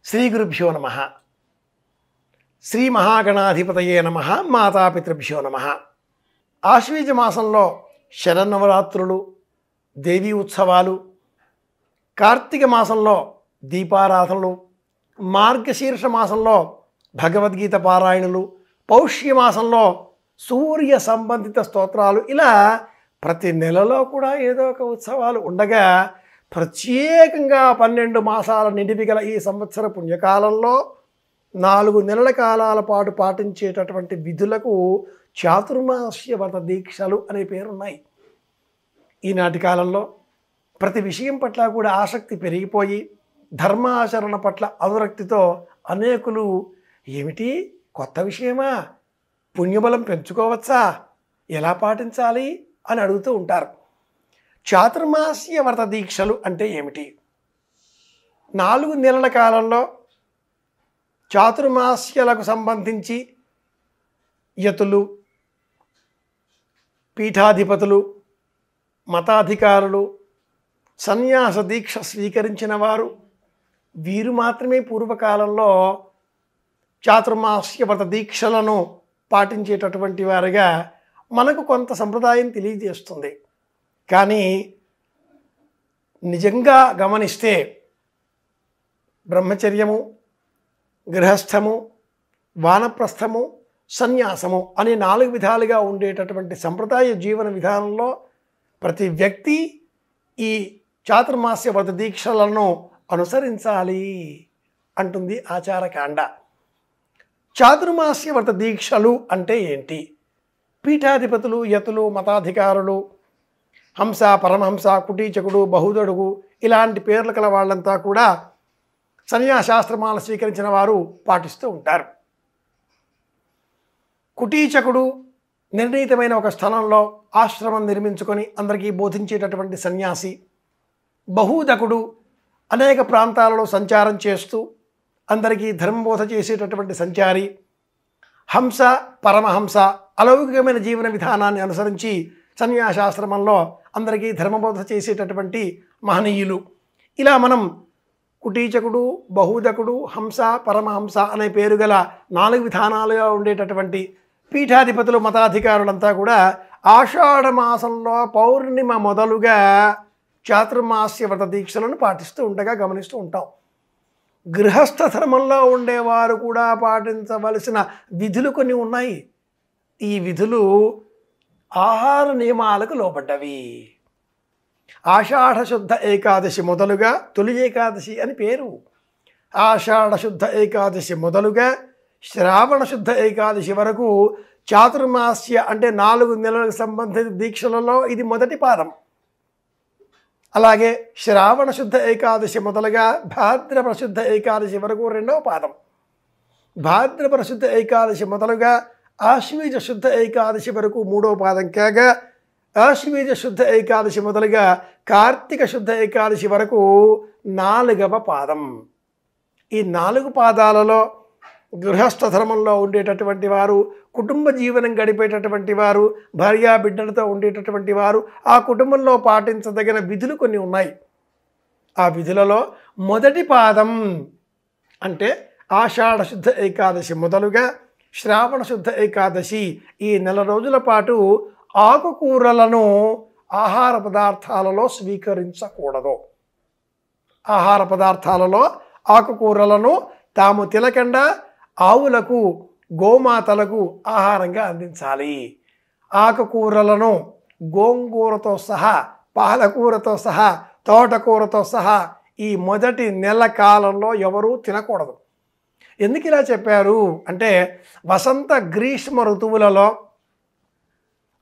శ్రీ గురుభ్యో నమ. శ్రీ మహాగణాధిపతయే నమ. మాతాపితృభ్యో నమ. ఆశ్వీజ మాసంలో శరన్నవరాత్రులు, దేవీ ఉత్సవాలు, కార్తీక మాసంలో దీపారాధనలు, మార్గశీర్ష మాసంలో భగవద్గీత పారాయణులు, పౌష్య మాసంలో సూర్య సంబంధిత స్తోత్రాలు, ఇలా ప్రతి నెలలో కూడా ఏదో ఒక ఉత్సవాలు ఉండగా ప్రత్యేకంగా 12 మాసాల నిడివి గల ఈ సంవత్సర పుణ్యకాలంలో 4 నెలల కాలాల పాటు పాటించేటటువంటి విధులకు చాతుర్మాస్య వ్రత దీక్షలు అనే పేరున్నాయి. ఈనాటి కాలంలో ప్రతి విషయం పట్ల కూడా ఆసక్తి పెరిగిపోయి ధర్మాచరణ పట్ల అనురక్తితో అనేకులు ఏమిటి కొత్త విషయమా, పుణ్యబలం పెంచుకోవచ్చా, ఎలా పాటించాలి అని అడుగుతూ ఉంటారు. చాతుర్మాస్య వ్రత దీక్షలు అంటే ఏమిటి? 4 నెలల కాలంలో చాతుర్మాస్యలకు సంబంధించి యతులు, పీఠాధిపతులు, మతాధికారులు, సన్యాస దీక్ష స్వీకరించిన వారు, వీరు మాత్రమే పూర్వకాలంలో చాతుర్మాస్య వ్రత దీక్షలను పాటించేటటువంటి వారుగా మనకు కొంత సంప్రదాయం తెలియజేస్తుంది. కానీ నిజంగా గమనిస్తే బ్రహ్మచర్యము, గృహస్థము, వానప్రస్థము, సన్యాసము అనే 4 విధాలుగా ఉండేటటువంటి సంప్రదాయ జీవన విధానంలో ప్రతి వ్యక్తి ఈ చాతుర్మాస్య వ్రత దీక్షలను అనుసరించాలి అంటుంది ఆచారకాండ. చాతుర్మాస్య వ్రత దీక్షలు అంటే ఏంటి? పీఠాధిపతులు, యతులు, మతాధికారులు, హంస, పరమహంస, కుటీచకుడు, బహుదడుగు ఇలాంటి పేర్లు కల వాళ్ళంతా కూడా సన్యాసాశ్రమాలు స్వీకరించిన వారు పాటిస్తూ ఉంటారు. కుటీచకుడు నిర్ణీతమైన ఒక స్థలంలో ఆశ్రమం నిర్మించుకొని అందరికీ బోధించేటటువంటి సన్యాసి. బహుదకుడు అనేక ప్రాంతాలలో సంచారం చేస్తూ అందరికీ ధర్మబోధ చేసేటటువంటి సంచారి. హంస, పరమహంస అలౌకికమైన జీవన విధానాన్ని అనుసరించి సన్యాసాశ్రమంలో అందరికీ ధర్మబోధ చేసేటటువంటి మహనీయులు. ఇలా మనం కుటీచకుడు, బహుదకుడు, హంస, పరమహంస అనే పేరు గల 4 విధానాలుగా ఉండేటటువంటి పీఠాధిపతులు, మతాధికారులంతా కూడా ఆషాఢ మాసంలో పౌర్ణిమ మొదలుగా చాతుర్మాస్య వ్రత దీక్షలను పాటిస్తూ ఉండగా గమనిస్తూ ఉంటాం. గృహస్థ ధర్మంలో ఉండేవారు కూడా పాటించవలసిన విధులు కొన్ని ఉన్నాయి. ఈ విధులు ఆహార నియమాలకు లోబడ్డవి. ఆషాఢ శుద్ధ ఏకాదశి మొదలుగా తొలి ఏకాదశి అని పేరు. ఆషాఢ శుద్ధ ఏకాదశి మొదలుగా శ్రావణ శుద్ధ ఏకాదశి వరకు చాతుర్మాస్య అంటే 4 నెలలకు సంబంధించిన దీక్షలలో ఇది మొదటి పాదం. అలాగే శ్రావణ శుద్ధ ఏకాదశి మొదలుగా భాద్రపద శుద్ధ ఏకాదశి వరకు 2వ పాదం. భాద్రపద శుద్ధ ఏకాదశి మొదలుగా ఆశ్వీజ శుద్ధ ఏకాదశి వరకు 3వ పాదం కాగా ఆశ్వీజ శుద్ధ ఏకాదశి మొదలుగా కార్తీక శుద్ధ ఏకాదశి వరకు 4వ పాదం. ఈ 4 పాదాలలో గృహస్థ ధర్మంలో ఉండేటటువంటి వారు, కుటుంబ జీవనం గడిపేటటువంటి వారు, భార్యా బిడ్డలతో ఉండేటటువంటి వారు ఆ కుటుంబంలో పాటించదగిన విధులు కొన్ని ఉన్నాయి. ఆ విధులలో మొదటి పాదం అంటే ఆషాఢ శుద్ధ ఏకాదశి మొదలుగా శ్రావణ శుద్ధ ఏకాదశి ఈ 4 రోజుల పాటు ఆకుకూరలను ఆహార పదార్థాలలో స్వీకరించకూడదు. ఆహార పదార్థాలలో ఆకుకూరలను తాము తినకుండా ఆవులకు, గోమాతలకు ఆహారంగా అందించాలి. ఆకుకూరలను గోంగూరతో సహా, పాలకూరతో సహా, తోటకూరతో సహా ఈ మొదటి నెల కాలంలో ఎవరూ తినకూడదు. ఎందుకు ఇలా చెప్పారు అంటే వసంత గ్రీష్మ ఋతువులలో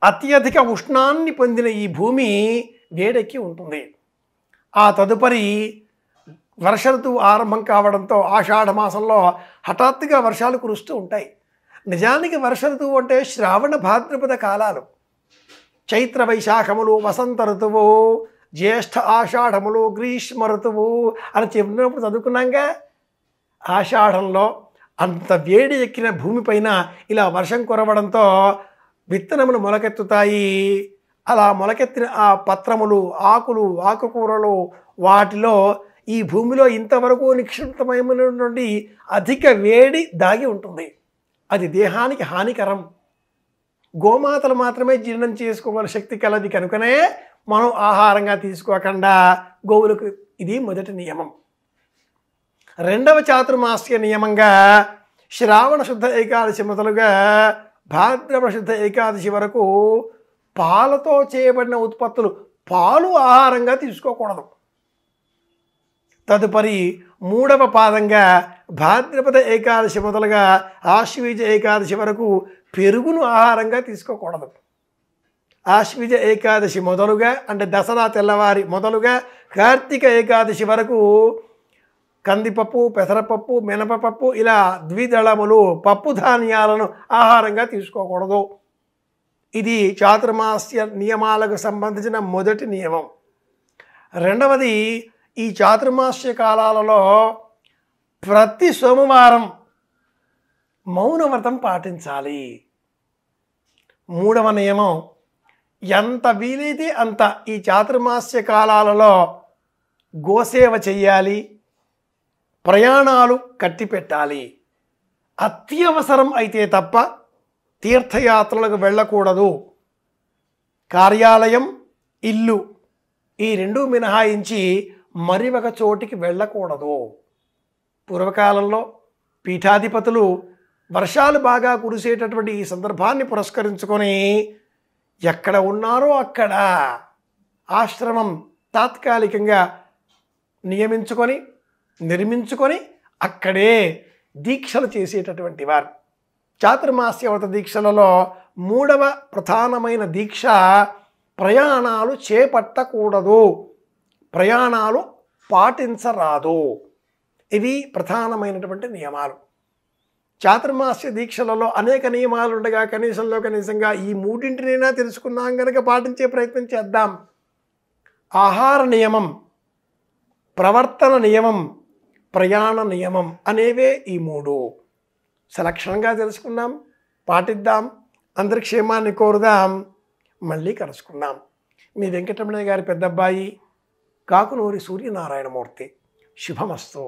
అత్యధిక ఉష్ణాన్ని పొందిన ఈ భూమి వేడెక్కి ఉంటుంది. ఆ తదుపరి వర్ష ఋతువు ఆరంభం కావడంతో ఆషాఢ మాసంలో హఠాత్తుగా వర్షాలు కురుస్తూ ఉంటాయి. నిజానికి వర్ష ఋతువు అంటే శ్రావణ భాద్రపద కాలాలు. చైత్ర వైశాఖములు వసంత ఋతువు, జ్యేష్ఠ ఆషాఢములు గ్రీష్మ ఋతువు అని చెప్పినప్పుడు చదువుకున్నాంగా. ఆషాఢంలో అంత వేడి ఎక్కిన భూమిపైన ఇలా వర్షం కురవడంతో విత్తనములు మొలకెత్తుతాయి. అలా మొలకెత్తిన ఆ పత్రములు, ఆకులు, ఆకుకూరలు వాటిలో ఈ భూమిలో ఇంతవరకు నిక్షిప్తమైనటువంటి అధిక వేడి దాగి ఉంటుంది. అది దేహానికి హానికరం. గోమాతలు మాత్రమే జీర్ణం చేసుకోగల శక్తి కలది కనుకనే మనం ఆహారంగా తీసుకోకుండా గోవులకు ఇది మొదటి నియమం. రెండవ చాతుర్మాస్య నియమంగా శ్రావణ శుద్ధ ఏకాదశి మొదలుగా భాద్రపద శుద్ధ ఏకాదశి వరకు పాలతో చేయబడిన ఉత్పత్తులు పాలు ఆహారంగా తీసుకోకూడదు. తదుపరి మూడవ పాదంగా భాద్రపద ఏకాదశి మొదలుగా ఆశ్వీజ ఏకాదశి వరకు పెరుగును ఆహారంగా తీసుకోకూడదు. ఆశ్వీజ ఏకాదశి మొదలుగా అంటే దసరా తెల్లవారి మొదలుగా కార్తీక ఏకాదశి వరకు కందిపప్పు, పెసరపప్పు, మినపపప్పు ఇలా ద్విదళములు పప్పు ధాన్యాలను ఆహారంగా తీసుకోకూడదు. ఇది చాతుర్మాస్య నియమాలకు సంబంధించిన మొదటి నియమం. రెండవది, ఈ చాతుర్మాస్య కాలాలలో ప్రతి సోమవారం మౌనవ్రతం పాటించాలి. మూడవ నియమం, ఎంత వీలైతే అంత ఈ చాతుర్మాస్య కాలాలలో గోసేవ చెయ్యాలి, ప్రయాణాలు కట్టిపెట్టాలి. అత్యవసరం అయితే తప్ప తీర్థయాత్రలకు వెళ్ళకూడదు. కార్యాలయం, ఇల్లు ఈ రెండు మినహాయించి మరి ఒక చోటికి వెళ్ళకూడదు. పూర్వకాలంలో పీఠాధిపతులు వర్షాలు బాగా కురిసేటటువంటి ఈ సందర్భాన్ని పురస్కరించుకొని ఎక్కడ ఉన్నారో అక్కడ ఆశ్రమం తాత్కాలికంగా నియమించుకొని నిర్మించుకొని అక్కడే దీక్షలు చేసేటటువంటి వారు. చాతుర్మాస్య వ్రత దీక్షలలో మూడవ ప్రధానమైన దీక్ష ప్రయాణాలు చేపట్టకూడదు, ప్రయాణాలు పాటించరాదు. ఇవి ప్రధానమైనటువంటి నియమాలు. చాతుర్మాస్య దీక్షలలో అనేక నియమాలు ఉండగా కనీసంగా ఈ మూడింటినైనా తెలుసుకున్నాం కనుక పాటించే ప్రయత్నం చేద్దాం. ఆహార నియమం, ప్రవర్తన నియమం, ప్రయాణ నియమం అనేవే ఈ మూడు. సలక్షణంగా తెలుసుకున్నాం, పాటిద్దాం, అందరి క్షేమాన్ని కోరుదాం. మళ్ళీ కలుసుకుందాం. మీ వెంకటరమణయ్య గారి పెద్దబ్బాయి కాకునూరి సూర్యనారాయణమూర్తి. శుభమస్తు.